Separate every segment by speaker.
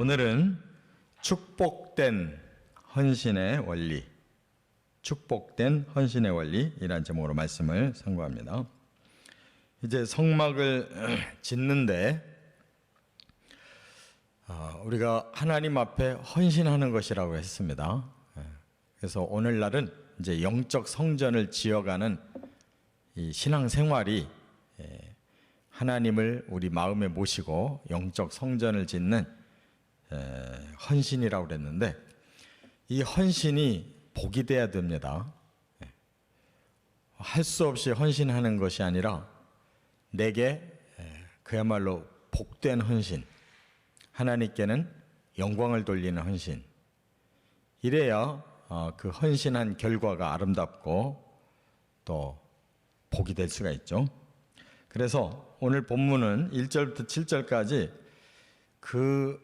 Speaker 1: 오늘은 축복된 헌신의 원리, 축복된 헌신의 원리이라는 제목으로 말씀을 선고합니다. 이제 성막을 짓는데 우리가 하나님 앞에 헌신하는 것이라고 했습니다. 그래서 오늘날은 이제 영적 성전을 지어가는 이 신앙 생활이 하나님을 우리 마음에 모시고 영적 성전을 짓는 헌신이라고 그랬는데, 이 헌신이 복이 돼야 됩니다. 할 수 없이 헌신하는 것이 아니라 내게 그야말로 복된 헌신, 하나님께는 영광을 돌리는 헌신, 이래야 그 헌신한 결과가 아름답고 또 복이 될 수가 있죠. 그래서 오늘 본문은 1절부터 7절까지 그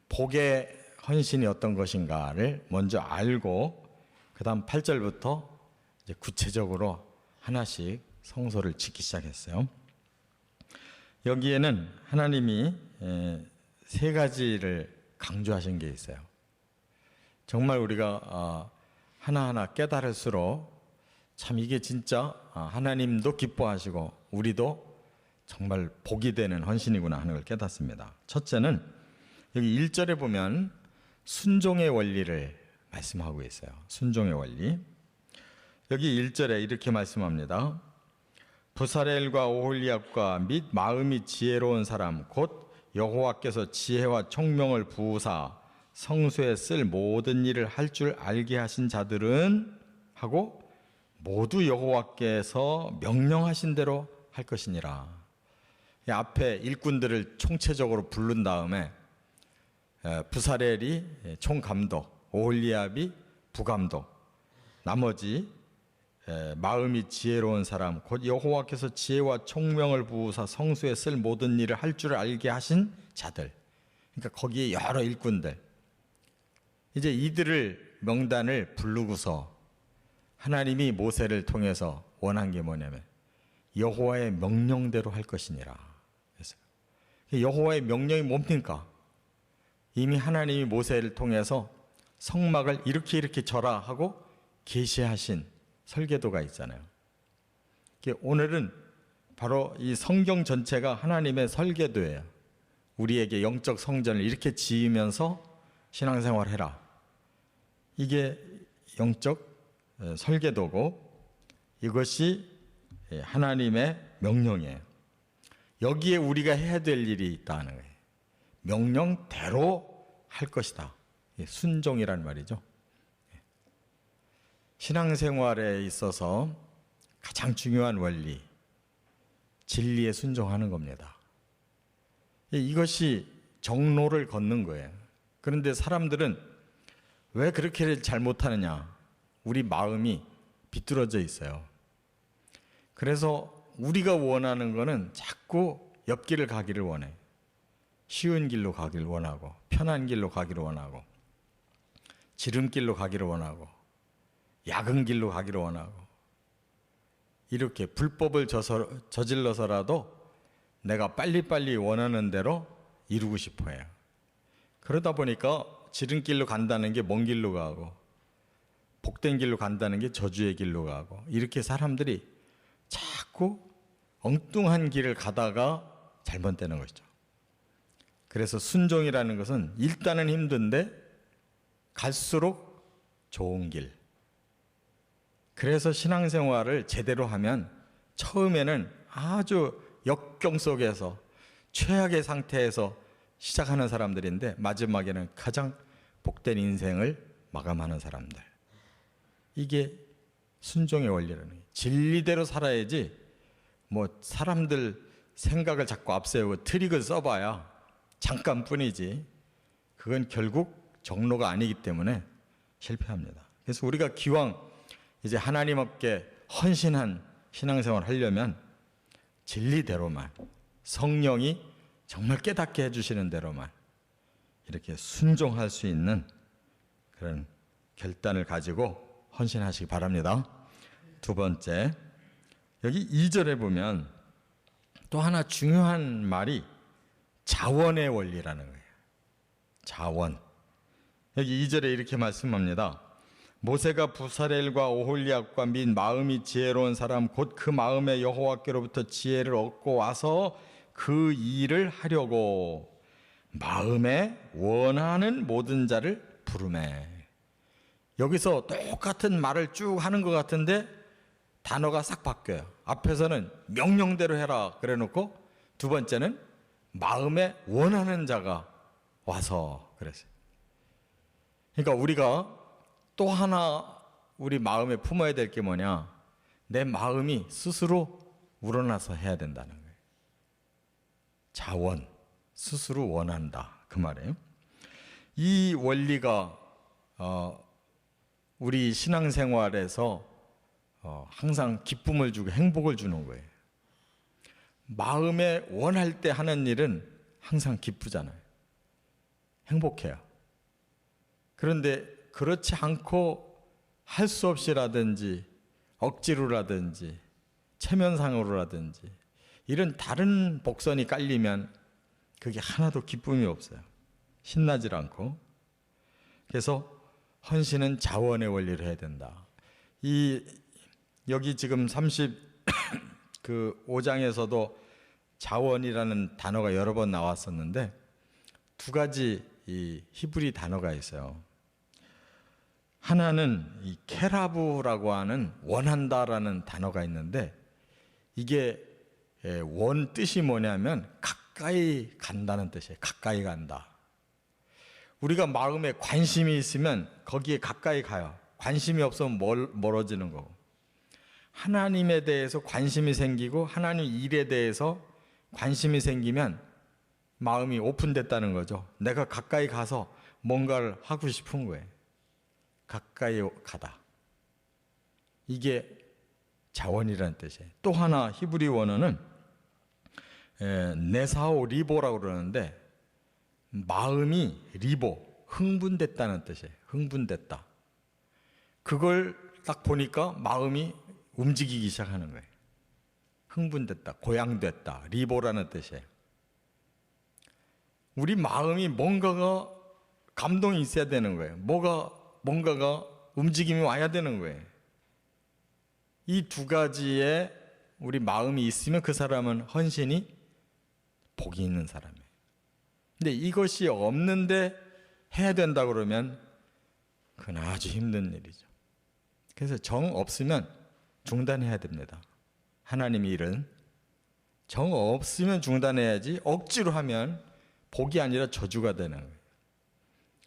Speaker 1: 복의 헌신이 어떤 것인가를 먼저 알고 그 다음 8절부터 이제 구체적으로 하나씩 성소를 짓기 시작했어요. 여기에는 하나님이 세 가지를 강조하신 게 있어요. 정말 우리가 하나하나 깨달을수록 참 이게 진짜 하나님도 기뻐하시고 우리도 정말 복이 되는 헌신이구나 하는 걸 깨닫습니다. 첫째는 여기 1절에 보면 순종의 원리를 말씀하고 있어요. 순종의 원리. 여기 1절에 이렇게 말씀합니다. 부사렐과 오홀리압과 및 마음이 지혜로운 사람 곧 여호와께서 지혜와 총명을 부으사 성소에 쓸 모든 일을 할 줄 알게 하신 자들은 하고 모두 여호와께서 명령하신 대로 할 것이니라. 앞에 일꾼들을 총체적으로 부른 다음에 부사렐이 총감독, 오홀리압이 부감독, 나머지 마음이 지혜로운 사람 곧 여호와께서 지혜와 총명을 부으사 성소에 쓸 모든 일을 할 줄 알게 하신 자들, 그러니까 거기에 여러 일꾼들, 이제 이들을 명단을 부르고서 하나님이 모세를 통해서 원한 게 뭐냐면 여호와의 명령대로 할 것이니라. 그래서 여호와의 명령이 뭡니까? 이미 하나님이 모세를 통해서 성막을 이렇게 져라 하고 계시하신 설계도가 있잖아요. 오늘은 바로 이 성경 전체가 하나님의 설계도예요. 우리에게 영적 성전을 이렇게 지으면서 신앙생활 해라. 이게 영적 설계도고 이것이 하나님의 명령이에요. 여기에 우리가 해야 될 일이 있다는 거예요. 명령대로 할 것이다. 순종이란 말이죠. 신앙생활에 있어서 가장 중요한 원리, 진리에 순종하는 겁니다. 이것이 정로를 걷는 거예요. 그런데 사람들은 왜 그렇게 잘못하느냐? 우리 마음이 비뚤어져 있어요. 그래서 우리가 원하는 거는 자꾸 옆길을 가기를 원해. 쉬운 길로 가기를 원하고, 편한 길로 가기를 원하고, 지름길로 가기를 원하고, 야근 길로 가기를 원하고, 이렇게 불법을 저질러서라도 내가 빨리빨리 원하는 대로 이루고 싶어 해요. 그러다 보니까 지름길로 간다는 게 먼 길로 가고, 복된 길로 간다는 게 저주의 길로 가고, 이렇게 사람들이 자꾸 엉뚱한 길을 가다가 잘못되는 것이죠. 그래서 순종이라는 것은 일단은 힘든데 갈수록 좋은 길. 그래서 신앙생활을 제대로 하면 처음에는 아주 역경 속에서 최악의 상태에서 시작하는 사람들인데 마지막에는 가장 복된 인생을 마감하는 사람들. 이게 순종의 원리라는 거예요. 진리대로 살아야지 뭐 사람들 생각을 자꾸 앞세우고 트릭을 써봐야 잠깐뿐이지 그건 결국 정로가 아니기 때문에 실패합니다. 그래서 우리가 기왕 이제 하나님 앞에 헌신한 신앙생활을 하려면 진리대로만, 성령이 정말 깨닫게 해주시는 대로만 이렇게 순종할 수 있는 그런 결단을 가지고 헌신하시기 바랍니다. 두 번째, 여기 2절에 보면 또 하나 중요한 말이 자원의 원리라는 거예요. 자원. 여기 2절에 이렇게 말씀합니다. 모세가 부사렐과 오홀리압과 및 마음이 지혜로운 사람 곧 그 마음에 여호와께로부터 지혜를 얻고 와서 그 일을 하려고 마음에 원하는 모든 자를 부르매. 여기서 똑같은 말을 쭉 하는 것 같은데 단어가 싹 바뀌어요. 앞에서는 명령대로 해라 그래 놓고 두 번째는 마음에 원하는 자가 와서 그랬어요. 그러니까 우리가 또 하나 우리 마음에 품어야 될 게 뭐냐? 내 마음이 스스로 우러나서 해야 된다는 거예요. 자원, 스스로 원한다 그 말이에요. 이 원리가 우리 신앙생활에서 항상 기쁨을 주고 행복을 주는 거예요. 마음에 원할 때 하는 일은 항상 기쁘잖아요. 행복해요. 그런데 그렇지 않고 할 수 없이라든지 억지로라든지 체면상으로라든지 이런 다른 복선이 깔리면 그게 하나도 기쁨이 없어요. 신나질 않고. 그래서 헌신은 자원의 원리를 해야 된다. 여기 지금 35장에서도 자원이라는 단어가 여러 번 나왔었는데 두 가지 이 히브리 단어가 있어요. 하나는 이 케라브라고 하는 원한다라는 단어가 있는데 이게 원 뜻이 뭐냐면 가까이 간다는 뜻이에요. 가까이 간다. 우리가 마음에 관심이 있으면 거기에 가까이 가요. 관심이 없으면 멀어지는 거고. 하나님에 대해서 관심이 생기고 하나님 일에 대해서 관심이 생기면 마음이 오픈됐다는 거죠. 내가 가까이 가서 뭔가를 하고 싶은 거예요. 가까이 가다. 이게 자원이라는 뜻이에요. 또 하나 히브리 원어는 네사오 리보라고 그러는데 마음이 리보, 흥분됐다는 뜻이에요. 흥분됐다. 그걸 딱 보니까 마음이 움직이기 시작하는 거예요. 흥분됐다, 고양됐다, 리보라는 뜻이에요. 우리 마음이 뭔가가 감동이 있어야 되는 거예요. 뭔가가 움직임이 와야 되는 거예요. 이 두 가지에 우리 마음이 있으면 그 사람은 헌신이 복이 있는 사람이에요. 근데 이것이 없는데 해야 된다 그러면 그건 아주 힘든 일이죠. 그래서 정 없으면 중단해야 됩니다. 하나님의 일은 정 없으면 중단해야지 억지로 하면 복이 아니라 저주가 되는 거예요.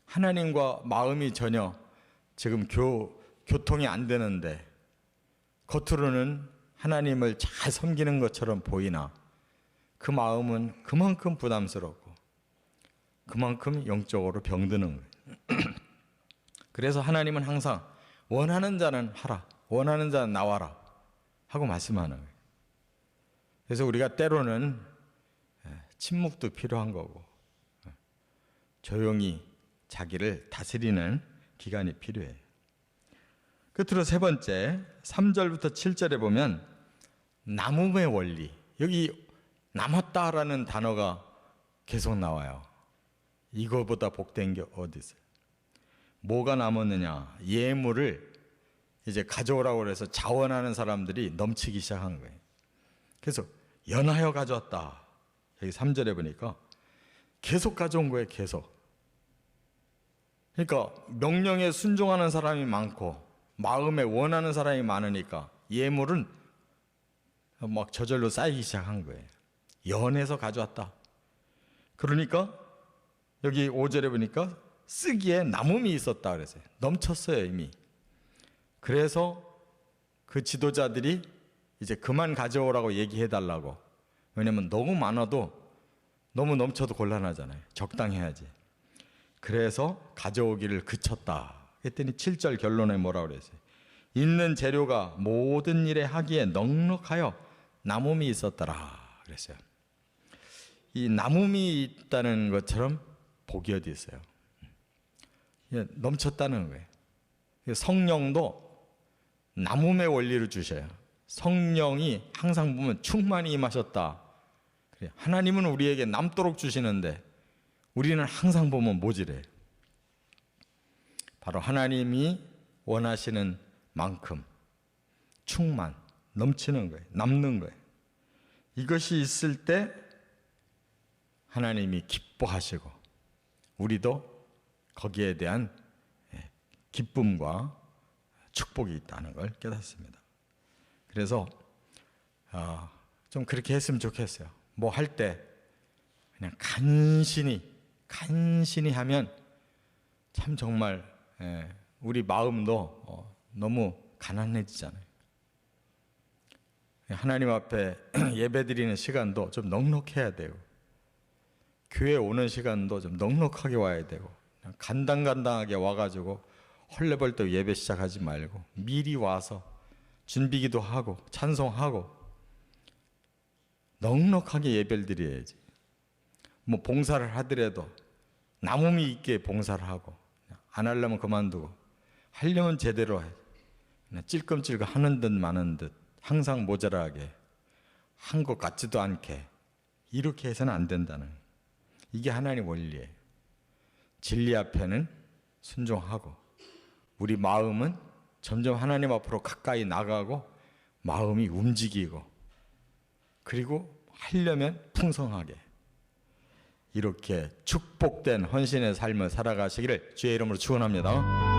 Speaker 1: 하나님과 마음이 전혀 지금 교통이 안 되는데 겉으로는 하나님을 잘 섬기는 것처럼 보이나 그 마음은 그만큼 부담스럽고 그만큼 영적으로 병드는 거예요. 그래서 하나님은 항상 원하는 자는 하라, 원하는 자는 나와라 하고 말씀하는 거예요. 그래서 우리가 때로는 침묵도 필요한 거고 조용히 자기를 다스리는 기간이 필요해요. 끝으로 세 번째 3절부터 7절에 보면 남음의 원리, 여기 남았다라는 단어가 계속 나와요. 이거보다 복된 게 어디 있어요? 뭐가 남았느냐? 예물을 이제 가져오라고 해서 자원하는 사람들이 넘치기 시작한 거예요. 그래서 연하여 가져왔다. 여기 3절에 보니까 계속 가져온 거예요. 계속. 그러니까 명령에 순종하는 사람이 많고 마음에 원하는 사람이 많으니까 예물은 막 저절로 쌓이기 시작한 거예요. 연해서 가져왔다. 그러니까 여기 5절에 보니까 쓰기에 남음이 있었다 그랬어요. 넘쳤어요 이미. 그래서 그 지도자들이 이제 그만 가져오라고 얘기해 달라고. 왜냐면 너무 많아도 너무 넘쳐도 곤란하잖아요. 적당해야지. 그래서 가져오기를 그쳤다. 했더니 7절 결론에 뭐라고 그랬어요? 있는 재료가 모든 일에 하기에 넉넉하여 남음이 있었더라 그랬어요. 이 남음이 있다는 것처럼 복이 어디 있어요? 넘쳤다는 거예요. 성령도 남음의 원리를 주셔요. 성령이 항상 보면 충만히 임하셨다. 하나님은 우리에게 남도록 주시는데 우리는 항상 보면 모질해요. 바로 하나님이 원하시는 만큼 충만, 넘치는 거예요. 남는 거예요. 이것이 있을 때 하나님이 기뻐하시고 우리도 거기에 대한 기쁨과 축복이 있다는 걸 깨닫습니다. 그래서 좀 그렇게 했으면 좋겠어요. 뭐 할 때 그냥 간신히 하면 참 정말 우리 마음도 너무 가난해지잖아요. 하나님 앞에 예배드리는 시간도 좀 넉넉해야 되고 교회 오는 시간도 좀 넉넉하게 와야 되고 그냥 간당간당하게 와가지고 헐레벌떡 예배 시작하지 말고 미리 와서 준비기도 하고 찬송하고 넉넉하게 예배를 드려야지. 뭐 봉사를 하더라도 남음이 있게 봉사를 하고 안 하려면 그만두고 하려면 제대로 해. 그냥 찔끔찔끔 하는 듯 마는 듯 항상 모자라게 한 것 같지도 않게 이렇게 해서는 안 된다는 거예요. 이게 하나님 원리예요. 진리 앞에는 순종하고 우리 마음은 점점 하나님 앞으로 가까이 나가고 마음이 움직이고 그리고 하려면 풍성하게 이렇게 축복된 헌신의 삶을 살아가시기를 주의 이름으로 축원합니다.